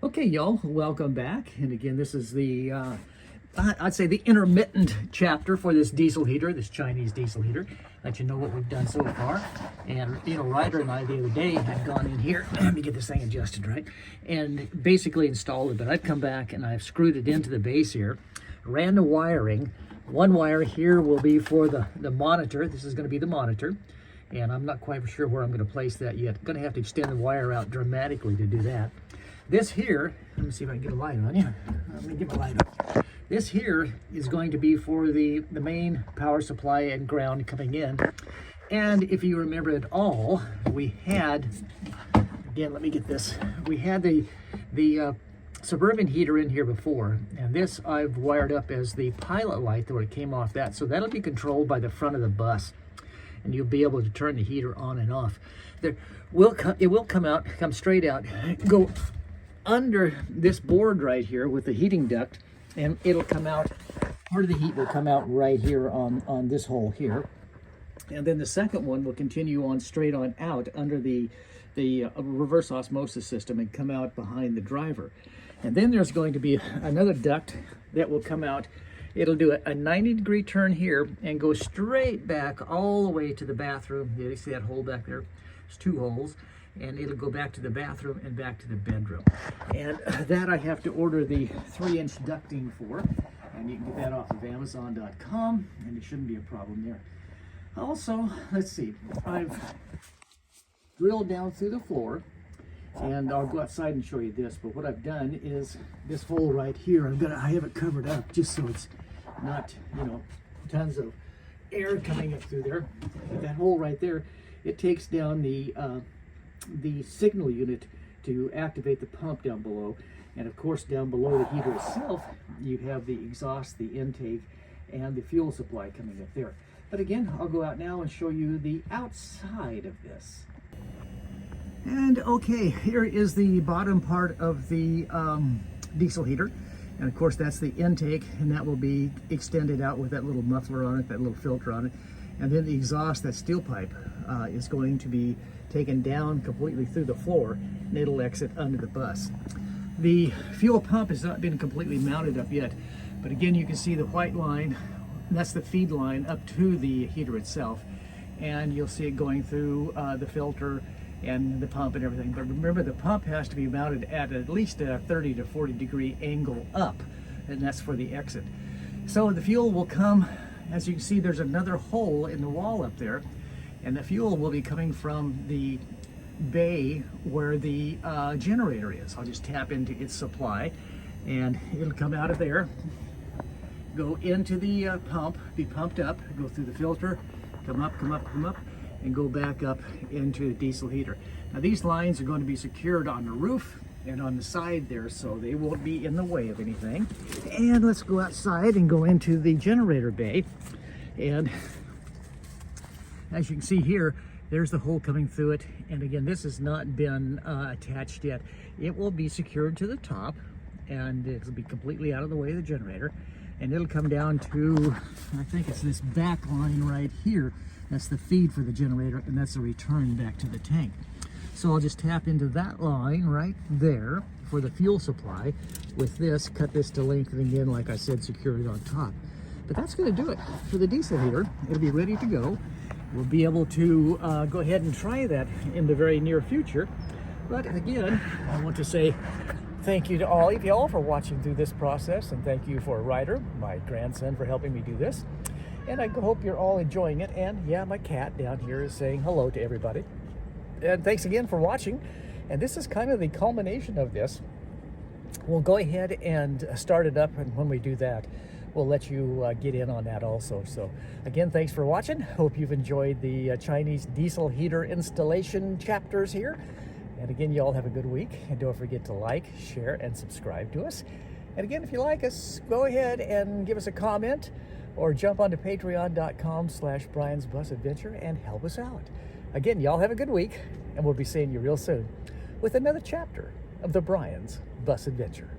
Okay, y'all, welcome back. And again, this is the, I'd say the intermittent chapter for this diesel heater, this Chinese diesel heater. Let you know what we've done so far. And, Ryder and I the other day had gone in here, let me get this thing adjusted right, and basically installed it. But I've come back and I've screwed it into the base here, ran the wiring. One wire here will be for the monitor. This is going to be the monitor. And I'm not quite sure where I'm going to place that yet. I'm going to have to extend the wire out dramatically to do that. This here, let me see if I can get a light on you. Let me get my light on. This here is going to be for the main power supply and ground coming in. And if you remember at all, we had, again, let me get this. We had the Suburban heater in here before, and this I've wired up as the pilot light that came off that. So that'll be controlled by the front of the bus, and you'll be able to turn the heater on and off. It will come straight out, go under this board right here with the heating duct, and it'll come out, part of the heat will come out right here on this hole here. And then the second one will continue on straight on out under the reverse osmosis system and come out behind the driver. And then there's going to be another duct that will come out. It'll do a 90-degree turn here and go straight back all the way to the bathroom. You see that hole back there? There's two holes. And it'll go back to the bathroom and back to the bedroom. And that I have to order the 3-inch ducting for. And you can get that off of Amazon.com, and it shouldn't be a problem there. Also, let's see, I've drilled down through the floor, and I'll go outside and show you this, but what I've done is this hole right here, I have it covered up just so it's not, tons of air coming up through there. But that hole right there, it takes down the signal unit to activate the pump down below. And of course, down below the heater itself, you have the exhaust, the intake, and the fuel supply coming up there. But again, I'll go out now and show you the outside of this. And okay, here is the bottom part of the diesel heater. And of course, that's the intake, and that will be extended out with that little muffler on it, that little filter on it. And then the exhaust, that steel pipe, is going to be taken down completely through the floor, and it'll exit under the bus. The fuel pump has not been completely mounted up yet, but again, you can see the white line. That's the feed line up to the heater itself, and you'll see it going through the filter and the pump and everything. But remember, the pump has to be mounted at least a 30 to 40 degree angle up, and that's for the exit. So the fuel will come, as you can see, there's another hole in the wall up there, and the fuel will be coming from the bay where the generator is. I'll just tap into its supply, and it'll come out of there, go into the pump, be pumped up, go through the filter, come up, and go back up into the diesel heater. Now these lines are going to be secured on the roof and on the side there, so they won't be in the way of anything. And let's go outside and go into the generator bay. And as you can see here, there's the hole coming through it. And again, this has not been attached yet. It will be secured to the top, and it'll be completely out of the way of the generator. And it'll come down to, I think it's this back line right here. That's the feed for the generator, and that's the return back to the tank. So I'll just tap into that line right there for the fuel supply. With this, cut this to length, and again, like I said, secure it on top. But that's going to do it for the diesel heater. It'll be ready to go. We'll be able to go ahead and try that in the very near future. But again, I want to say thank you to all of y'all for watching through this process, and thank you for Ryder, my grandson, for helping me do this. And I hope you're all enjoying it. And yeah, my cat down here is saying hello to everybody. And thanks again for watching. And this is kind of the culmination of this. We'll go ahead and start it up, and when we do that, we'll let you get in on that also. So again, thanks for watching. Hope you've enjoyed the Chinese diesel heater installation chapters here. And again, you all have a good week. And don't forget to like, share, and subscribe to us. And again, if you like us, go ahead and give us a comment, or jump onto patreon.com/Brian's Bus Adventure and help us out. Again, y'all have a good week, and we'll be seeing you real soon with another chapter of the Brian's Bus Adventure.